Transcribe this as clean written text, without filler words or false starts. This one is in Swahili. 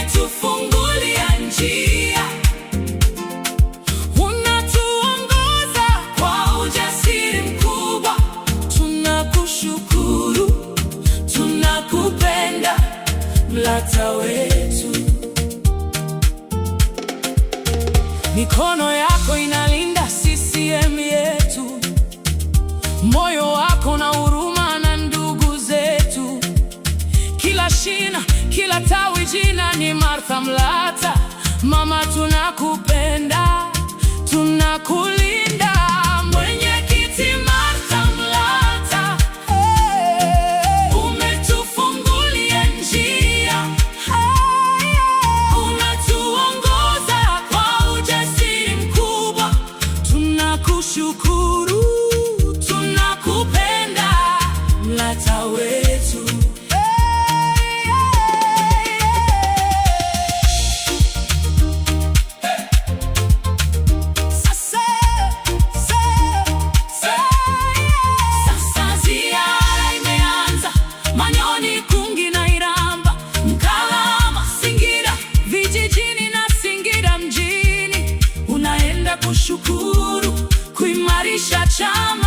Umetufungulia njia, unatuongoza kwa ujasiri mkubwa. Tunakushukuru, tunakupenda, Mlata wetu. Mikono yako inalinda CCM yetu, moyo wako na huruma na ndugu zetu. Kila shina, kila tawi, jina ni Martha Mlata. Mama, tunakupenda, tunakulinda. Mwenyekiti Martha Mlata, umetufungulia njia, unatuongoza kwa ujasiri mkubwa. Tunakushukuru, tunakupenda, Mlata wetu. Sasa ziara imeanza, Manyoni, Kungi na Iramba, Mkalama, Singida vijijini na Singida mjini. Unaenda kushukuru, kuimarisha chama